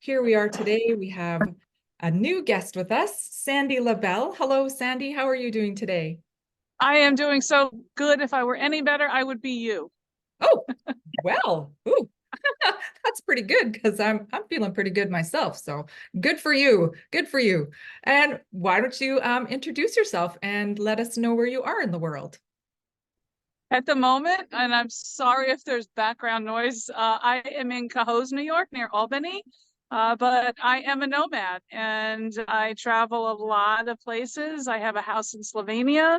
Here we are today. We have a new guest with us, Sandy LaBelle. Hello, Sandy. How are you doing today? I am doing so good. If I were any better, I would be you. Oh, well, ooh, that's pretty good because I'm feeling pretty good myself. So good for you. Good for you. And why don't you introduce yourself and let us know where you are in the world? At the moment, and I'm sorry if there's background noise, I am in Cohoes, New York, near Albany. But I am a nomad and I travel a lot of places. I have a house in Slovenia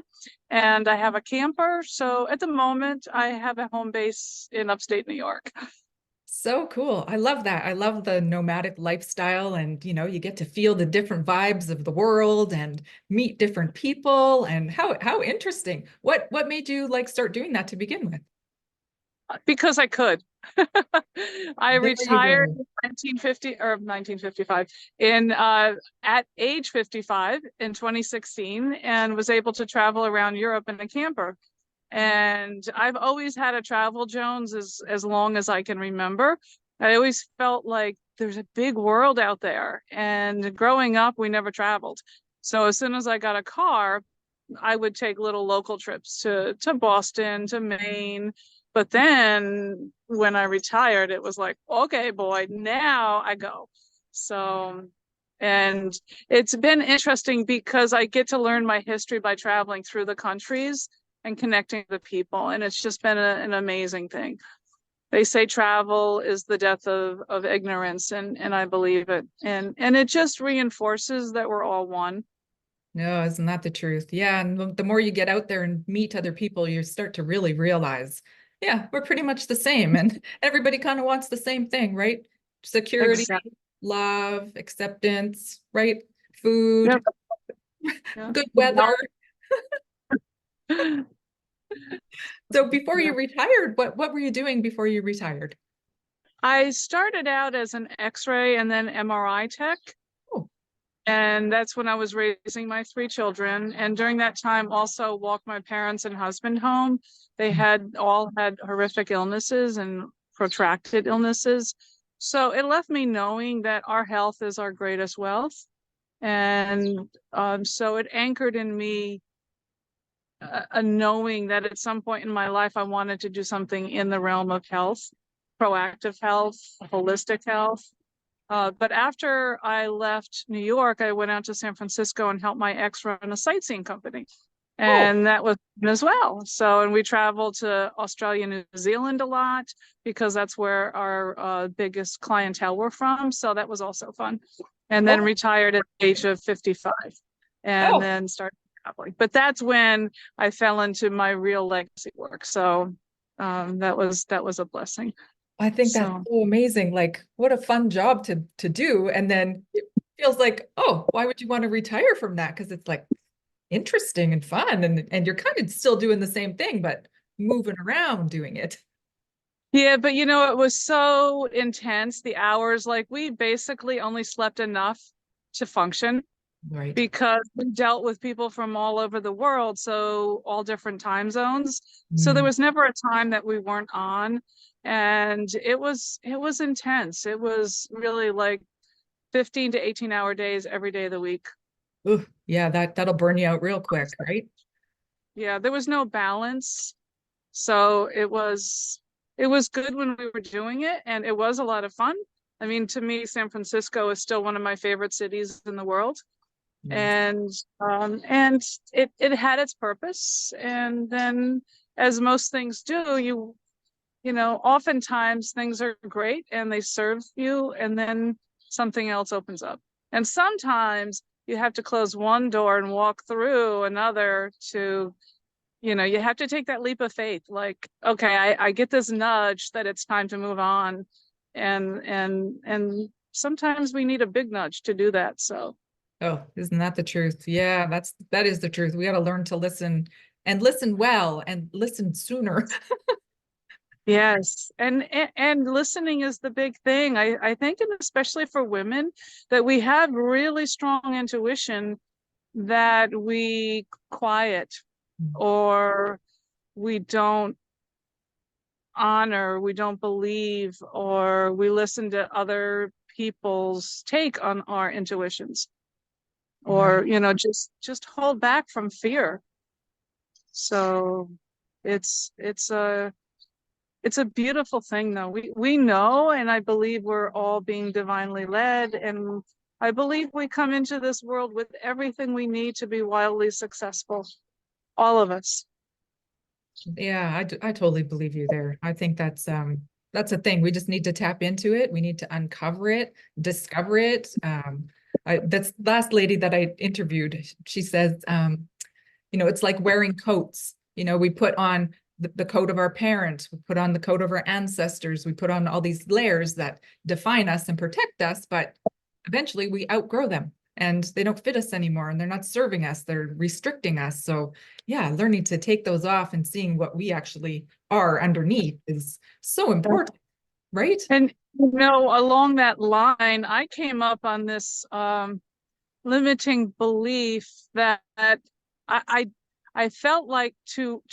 and I have a camper. So at the moment, I have a home base in upstate New York. So cool. I love that. I love the nomadic lifestyle and you get to feel the different vibes of the world and meet different people and how interesting. What made you like start doing that to begin with? Because I could. I There you retired go. in 1950 or 1955 in at age 55 in 2016 and was able to travel around Europe in a camper. And I've always had a travel Jones as long as I can remember. I always felt like there's a big world out there. And growing up, we never traveled. So as soon as I got a car, I would take little local trips to Boston, to Maine. But then when I retired, it was like, okay, boy, now I go. So, and it's been interesting because I get to learn my history by traveling through the countries and connecting with people. And it's just been an amazing thing. They say travel is the death of ignorance, and I believe it. And it just reinforces that we're all one. No, isn't that the truth? Yeah, and the more you get out there and meet other people, you start to really realize, yeah, we're pretty much the same, and everybody kind of wants the same thing, right? Security, Exactly. love, acceptance, right? Food, Yep. Yeah. good weather. So before Yeah. you retired, what were you doing before you retired? I started out as an X-ray and then MRI tech. Oh, And that's when I was raising my three children. And during that time, also walked my parents and husband home. They had all had horrific illnesses and protracted illnesses. So it left me knowing that our health is our greatest wealth. And so it anchored in me a knowing that at some point in my life, I wanted to do something in the realm of health, proactive health, holistic health. But after I left New York, I went out to San Francisco and helped my ex run a sightseeing company. oh, And that was fun as well. So, and we traveled to Australia and New Zealand a lot because that's where our biggest clientele were from. So that was also fun. And then oh, retired at the age of 55 and oh. then started traveling. But that's when I fell into my real legacy work. So that was a blessing. I think that's So so amazing. Like, what a fun job to do. And then it feels like, oh, why would you want to retire from that? Because it's like interesting and fun, and you're kind of still doing the same thing, but moving around doing it. yeah, but it was so intense, the hours, like we basically only slept enough to function Right. because we dealt with people from all over the world, so all different time zones. So there Mm. was never a time that we weren't on. And it was intense. It was really like 15 to 18-hour days every day of the week. Ooh, yeah, that'll burn you out real quick, right? Yeah, there was no balance. So it was good when we were doing it, and it was a lot of fun. I mean, to me, San Francisco is still one of my favorite cities in the world. Yes. And it had its purpose. And then as most things do, oftentimes things are great and they serve you, and then something else opens up. And sometimes you have to close one door and walk through another to you have to take that leap of faith. Like, okay, I get this nudge that it's time to move on. And sometimes we need a big nudge to do that. So Oh, isn't that the truth? Yeah, that is the truth. We got to learn to listen and listen well and listen sooner. yes. And listening is the big thing. I think, and especially for women, that we have really strong intuition that we quiet, or we don't honor, we don't believe, or we listen to other people's take on our intuitions, Right. or just hold back from fear. So it's a beautiful thing, though. We know, and I believe we're all being divinely led, and I believe we come into this world with everything we need to be wildly successful, all of us. Yeah, I totally believe you there. I think that's a thing. We just need to tap into it. We need to uncover it, discover it. That's last lady that I interviewed. She says, it's like wearing coats. We put on the coat of our parents, we put on the coat of our ancestors, we put on all these layers that define us and protect us, but eventually we outgrow them and they don't fit us anymore and they're not serving us, they're restricting us. So yeah, learning to take those off and seeing what we actually are underneath is so important, right? And along that line, I came up on this limiting belief that I I felt like to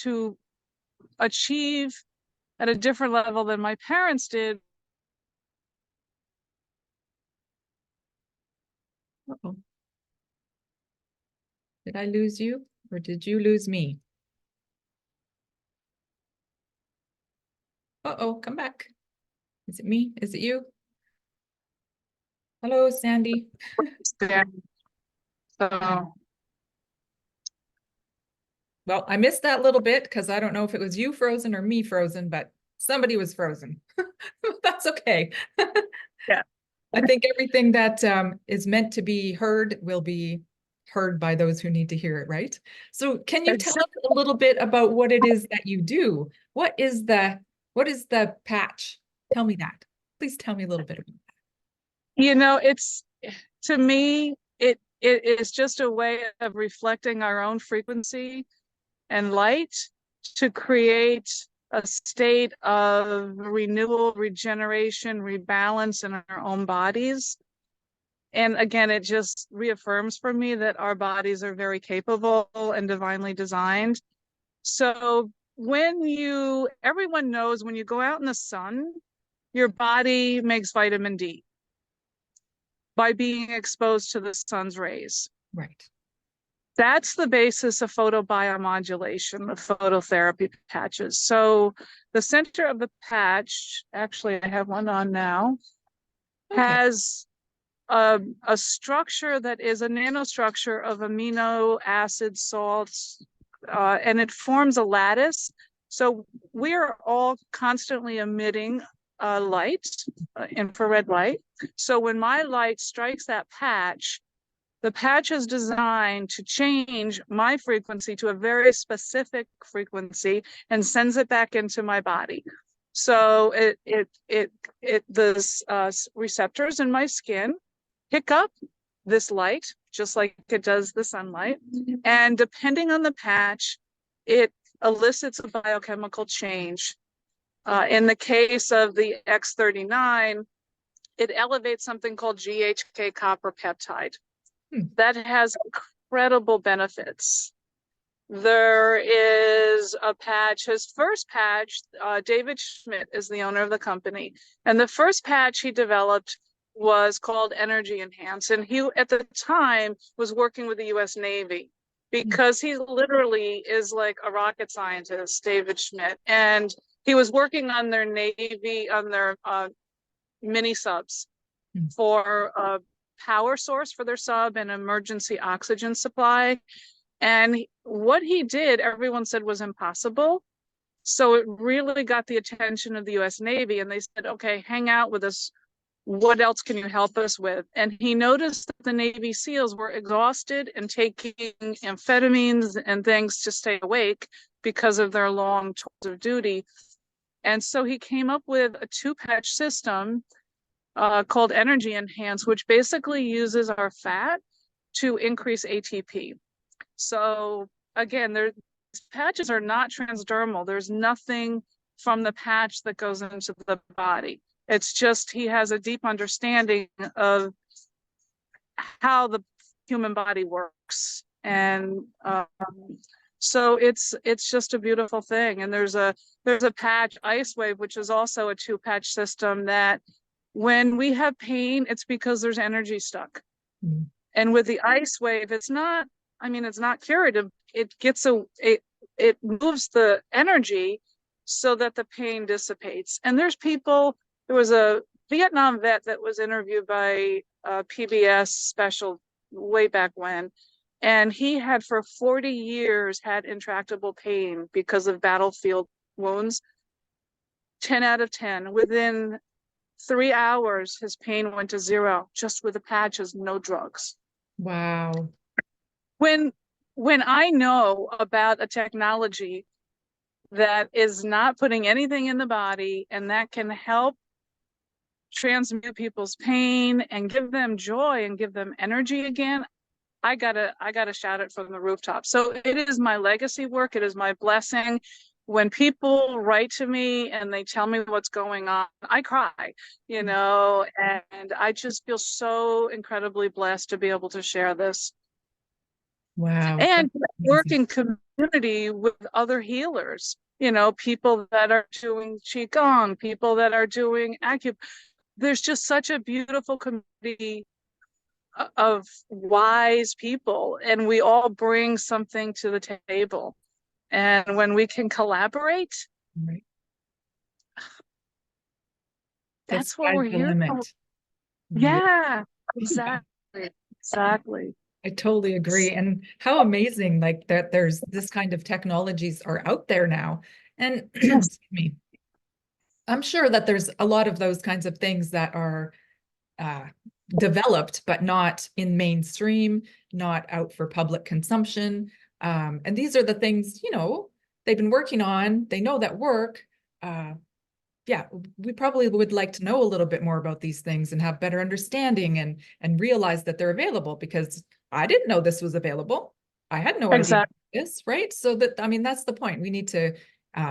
achieve at a different level than my parents did. Uh-oh. Did I lose you or did you lose me? Uh-oh, come back. Is it me? Is it you? Hello, Sandy. So Well, I missed that little bit because I don't know if it was you frozen or me frozen, but somebody was frozen. That's okay. yeah. I think everything that is meant to be heard will be heard by those who need to hear it, right? So can you tell us a little bit about what it is that you do? What is the patch? Tell me that. Please tell me a little bit about It's, to me, it is just a way of reflecting our own frequency and light to create a state of renewal, regeneration, rebalance in our own bodies. And again, it just reaffirms for me that our bodies are very capable and divinely designed. So everyone knows when you go out in the sun, your body makes vitamin D by being exposed to the sun's rays. that. Right. That's the basis of photobiomodulation, the phototherapy patches. So the center of the patch, actually I have one on now, Okay. has a structure that is a nanostructure of amino acid salts, and it forms a lattice. So we are all constantly emitting light, infrared light. So when my light strikes that patch, the patch is designed to change my frequency to a very specific frequency and sends it back into my body. So the receptors in my skin pick up this light, just like it does the sunlight. And depending on the patch, it elicits a biochemical change. In the case of the X39, it elevates something called GHK copper peptide. That has incredible benefits. There is a patch, his first patch, David Schmidt is the owner of the company. And the first patch he developed was called Energy Enhance. And he, at the time, was working with the US Navy because he literally is like a rocket scientist, David Schmidt. And he was working on their Navy, on their mini subs for a power source for their sub and emergency oxygen supply. And what he did, everyone said was impossible. So it really got the attention of the US Navy. And they said, okay, hang out with us. What else can you help us with? And he noticed that the Navy SEALs were exhausted and taking amphetamines and things to stay awake because of their long tours of duty. And so he came up with a 2-patch system called Energy Enhance, which basically uses our fat to increase ATP. So again, patches are not transdermal. There's nothing from the patch that goes into the body. It's just he has a deep understanding of how the human body works. And so it's just a beautiful thing. And there's a patch, Ice Wave, which is also a 2-patch system that When we have pain, it's because there's energy stuck. Mm. And with the ice wave, it's not, I mean, it's not curative. It moves the energy so that the pain dissipates. And there's people, there was a Vietnam vet that was interviewed by a PBS special way back when, and he had for 40 years had intractable pain because of battlefield wounds. 10 out of 10. Within 3 hours, his pain went to zero, just with the patches, no drugs. Wow. When when I know about a technology that is not putting anything in the body and that can help transmute people's pain and give them joy and give them energy again, I gotta shout it from the rooftop. So it is my legacy work. It is my blessing. When people write to me and they tell me what's going on, I cry, and I just feel so incredibly blessed to be able to share this Wow. That's and work amazing. in community with other healers, people that are doing qigong, people that are doing acupuncture. There's just such a beautiful community of wise people, and we all bring something to the table. And when we can collaborate, Right. The that's what sky's we're the here for. limit. Yeah. Yeah, Yeah. exactly. Exactly. I totally agree. And how amazing, like that there's this kind of technologies are out there now. And Yes, excuse me, I'm sure that there's a lot of those kinds of things that are uh, developed, but not in mainstream, not out for public consumption. And these are the things, they've been working on, they know that work. Uh, yeah, we probably would like to know a little bit more about these things and have better understanding and realize that they're available because I didn't know this was available. I had no idea exactly. this, right? So that, I mean, that's the point. We need to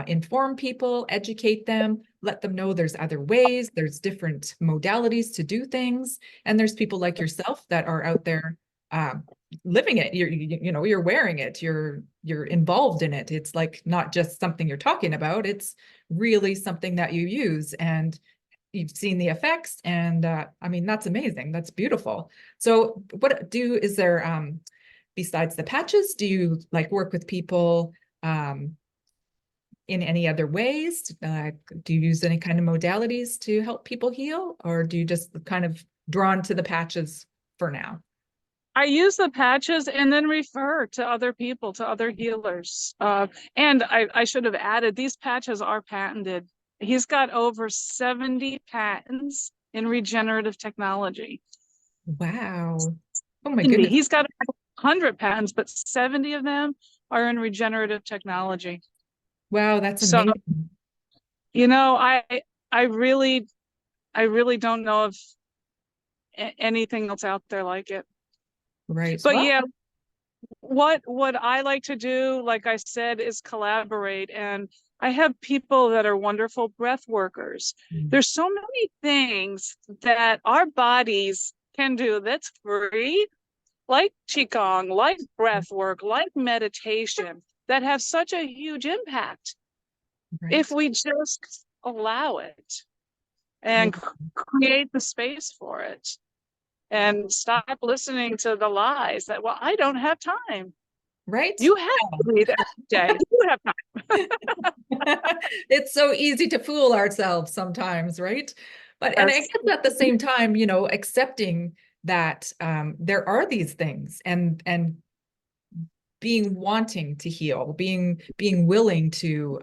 inform people, educate them, let them know there's other ways, there's different modalities to do things, and there's people like yourself that are out there um, living it. You're wearing it. You're involved in it. It's like not just something you're talking about. It's really something that you use and you've seen the effects. And I mean, that's amazing. That's beautiful. So is there, besides the patches, do you like work with people in any other ways? Do you use any kind of modalities to help people heal, or do you just kind of drawn to the patches for now? I use the patches and then refer to other people, to other healers. And I should have added, these patches are patented. He's got over 70 patents in regenerative technology. Wow. Oh my 70. goodness. He's got 100 patents, but 70 of them are in regenerative technology. Wow, that's So, amazing. you know, I I really I really don't know of anything else out there like it. Right. But Well, yeah, what I like to do, like I said, is collaborate. And I have people that are wonderful breath workers. mm, There's so many things that our bodies can do that's free, like qigong, like breath work, like meditation, that have such a huge impact if right. we just allow it I, and create the space for it and stop listening to the lies that, well, I don't have time. right. You have to breathe every day. You have time. It's so easy to fool ourselves sometimes, right? But and I Yes, guess at the same time, accepting that there are these things and being wanting to heal, being willing to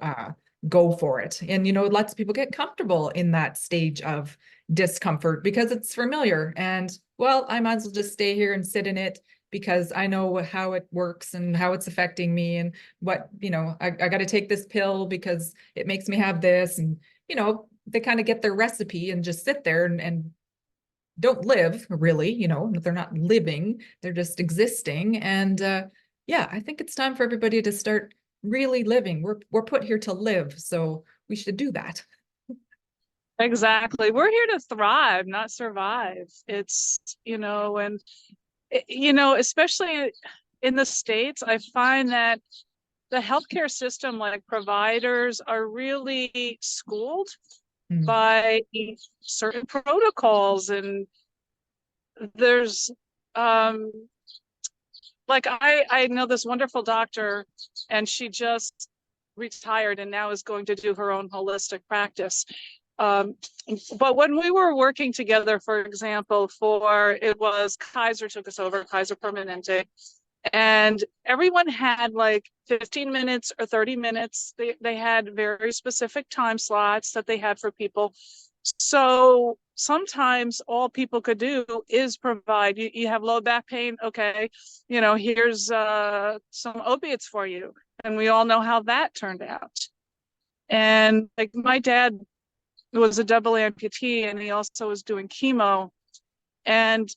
go for it. And lots of people get comfortable in that stage of discomfort because it's familiar. And well, I might as well just stay here and sit in it because I know how it works and how it's affecting me and what, I got to take this pill because it makes me have this. And, they kind of get their recipe and just sit there and don't live really, they're not living, they're just existing. And yeah, I think it's time for everybody to start really living. We're put here to live, so we should do that. exactly. We're here to thrive, not survive. And especially in the States, I find that the healthcare system, like providers, are really schooled Mm. by certain protocols. And there's um like I know this wonderful doctor, and she just retired and now is going to do her own holistic practice. Um, but when we were working together, for example, for it was Kaiser took us over, Kaiser Permanente, and everyone had like 15 minutes or 30 minutes. They had very specific time slots that they had for people. So sometimes all people could do is provide, you have low back pain, okay, here's some opiates for you. And we all know how that turned out. And like my dad was a double amputee, and he also was doing chemo. And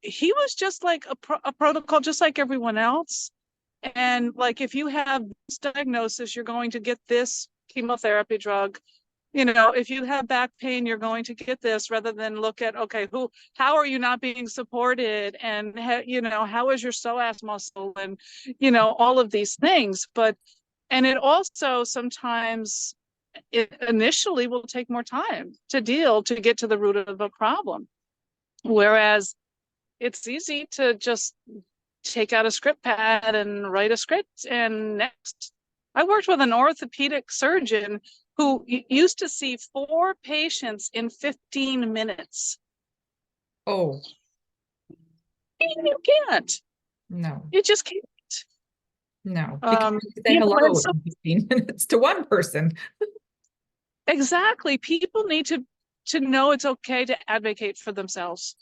he was just like a protocol, just like everyone else. And like, if you have this diagnosis, you're going to get this chemotherapy drug. If you have back pain, you're going to get this, rather than look at, okay, how are you not being supported? And, how is your psoas muscle? And, all of these things. And it also sometimes, it initially will take more time to get to the root of a problem. Whereas it's easy to just take out a script pad and write a script and next. I worked with an orthopedic surgeon who used to see 4 patients in 15 minutes. Oh, You can't. no, You just can't. no. Because you say And hello so, in 15 minutes to one person. exactly. People need to know it's okay to advocate for themselves.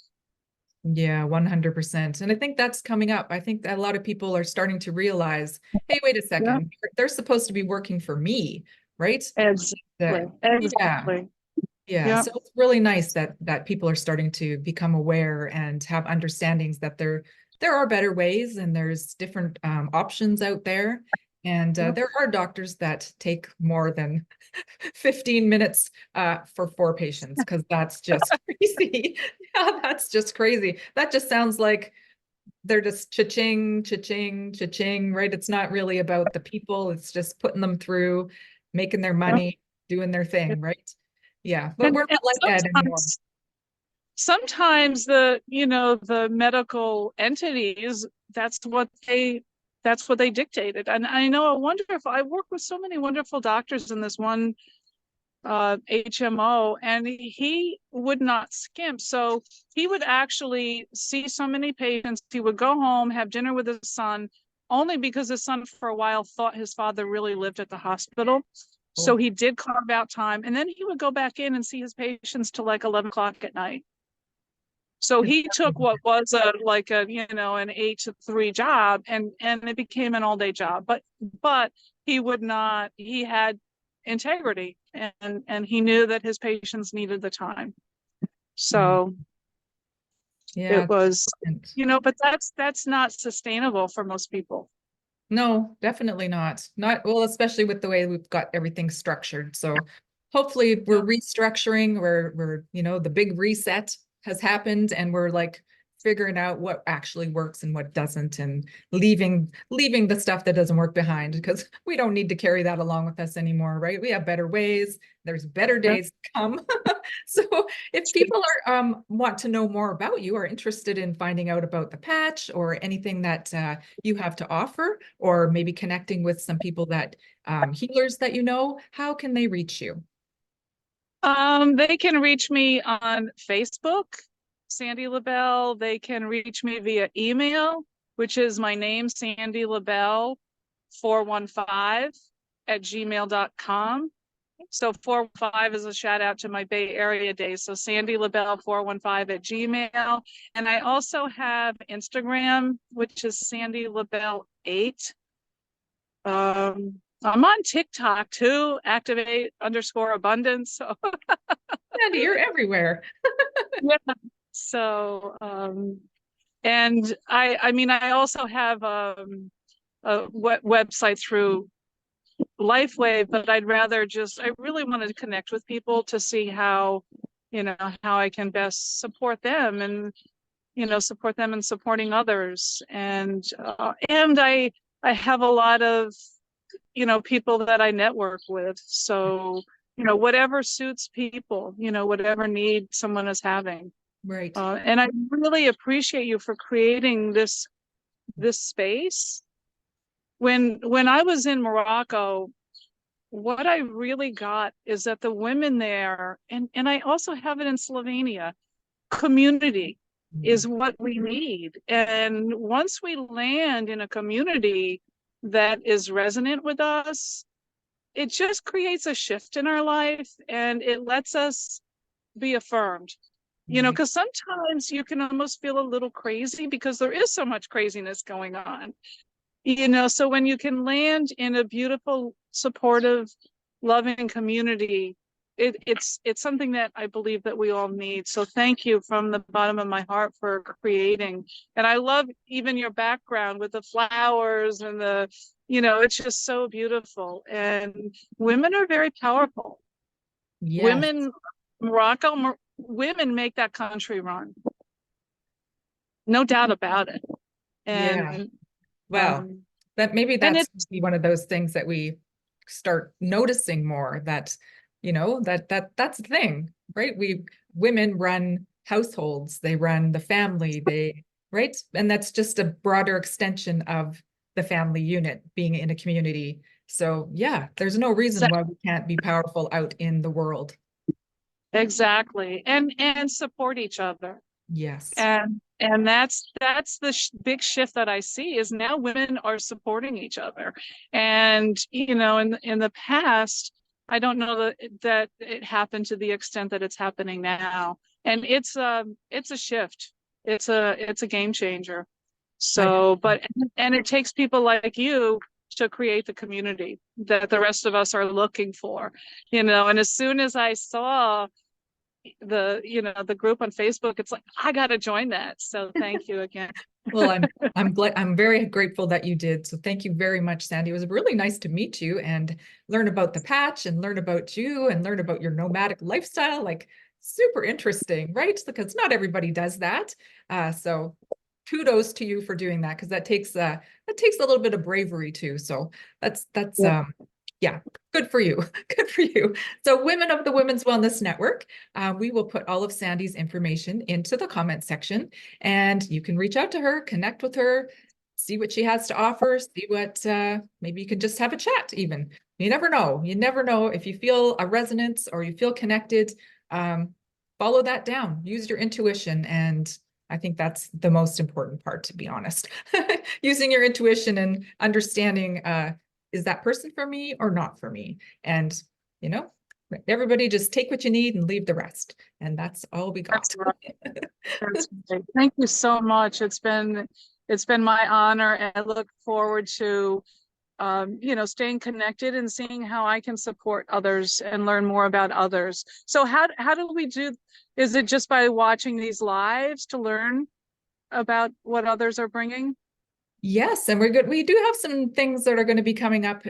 Yeah, 100%. And I think that's coming up. I think that a lot of people are starting to realize, hey, wait a Yeah, second, they're supposed to be working for me, right? exactly. That, yeah, Exactly. yeah. Yeah. So it's really nice that people are starting to become aware and have understandings that there are better ways and there's different options out there. And Yeah. there are doctors that take more than 15 minutes for 4 patients, because that's just crazy. Yeah, that's just crazy. That just sounds like they're just cha-ching, cha-ching, cha-ching, right? It's not really about the people. It's just putting them through, making their Yeah. money, doing their thing, right? Yeah, but we're And not like that anymore. sometimes the medical entities, that's what they dictated. And I know I work with so many wonderful doctors in this one HMO, and he would not skimp. So he would actually see so many patients. He would go home, have dinner with his son, only because his son for a while thought his father really lived at the hospital. So Oh, he did carve out time, and then he would go back in and see his patients till like 11 o'clock at night. So he took what was an 8 to 3 job, and it became an all day job. But he would not. He had integrity, and he knew that his patients needed the time. mm, So yeah. it was, And but that's not sustainable for most people. no, definitely not. Not well, especially with the way we've got everything structured. So hopefully we're Yeah. restructuring, the big reset has happened and we're like figuring out what actually works and what doesn't, and leaving the stuff that doesn't work behind, because we don't need to carry that along with us anymore, right? We have better ways. There's better Yeah. days to come. So if people are want to know more about you, or interested in finding out about the patch or anything that you have to offer, or maybe connecting with some people that healers that how can they reach you? They can reach me on Facebook, Sandy LaBelle. They can reach me via email, which is my name, Sandy LaBelle 415 at gmail.com. So 415 is a shout out to my Bay Area days. So Sandy LaBelle 415 at Gmail. And I also have Instagram, which is Sandy LaBelle 8. I'm on TikTok too, activate_abundance. So Andy, you're everywhere. yeah. So and I mean I also have a website through LifeWave, but I really wanted to connect with people to see how I can best support them, and support them in supporting others. And I have a lot of people that I network with. So whatever suits people, whatever need someone is having. Right. And I really appreciate you for creating this space. When I was in Morocco, what I really got is that the women there, and I also have it in Slovenia, community Mm. is what we need. And once we land in a community that is resonant with us, it just creates a shift in our life and it lets us be affirmed. Right. Because sometimes you can almost feel a little crazy because there is so much craziness going on. So when you can land in a beautiful, supportive, loving community, it's something that I believe that we all need. So thank you from the bottom of my heart for creating. And I love even your background with the flowers and it's just so beautiful. And women are very powerful. Yes. Women, women make that country run. No doubt about it. Yeah. And Well, um, that maybe and that's it's one of those things that we start noticing more, that, that's the thing, right? Women run households, they run the family, right? And that's just a broader extension of the family unit being in a community. So yeah, there's no reason why we can't be powerful out in the world. exactly, and support each other. Yes. And that's the big shift that I see is now women are supporting each other. And in the past, I don't know that it happened to the extent that it's happening now. And it's a shift. It's a game changer. I So, and it takes people like you to create the community that the rest of us are looking for. And as soon as I saw the group on Facebook, it's like I got to join that. So thank you again. Well, I'm glad, I'm very grateful that you did. So thank you very much, Sandy. It was really nice to meet you and learn about the patch and learn about you and learn about your nomadic lifestyle. Like, super interesting, right? Because not everybody does that. So kudos to you for doing that, because that takes a little bit of bravery too. So that's Yeah. yeah, good for you. Good for you. So Women of the Women's Wellness Network, we will put all of Sandy's information into the comment section, and you can reach out to her, connect with her, see what she has to offer, see what, maybe you can just have a chat even. You never know. You never know if you feel a resonance or you feel connected. Follow that down, use your intuition. And I think that's the most important part, to be honest. Using your intuition and understanding, is that person for me or not for me? And, you know, everybody just take what you need and leave the rest. And that's all we That's got. right. That's right. Thank you so much. It's been my honor, and I look forward to staying connected and seeing how I can support others and learn more about others. So how do we do? Is it just by watching these lives to learn about what others are bringing? Yes, and we're good. We do have some things that are going to be coming up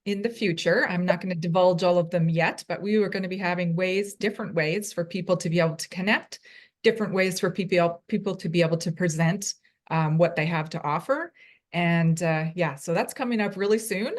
in the future. I'm not going to divulge all of them yet, but we are going to be having different ways for people to be able to connect, different ways for people to be able to present what they have to offer. And yeah, so that's coming up really soon.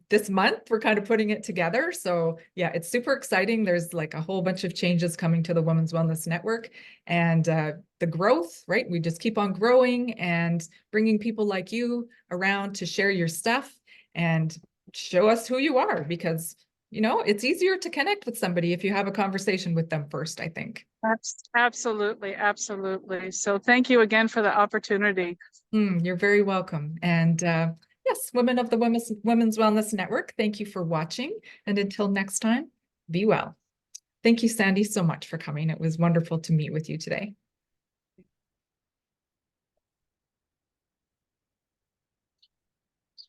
This month, we're kind of putting it together. So yeah, it's super exciting. There's like a whole bunch of changes coming to the Women's Wellness Network, and the growth, right? We just keep on growing and bringing people like you around to share your stuff and show us who you are, because it's easier to connect with somebody if you have a conversation with them first, I think. That's absolutely, absolutely. So thank you again for the opportunity. You're very welcome. And yes, Women of the Women's Wellness Network, thank you for watching. And until next time, be well. Thank you, Sandy, so much for coming. It was wonderful to meet with you today.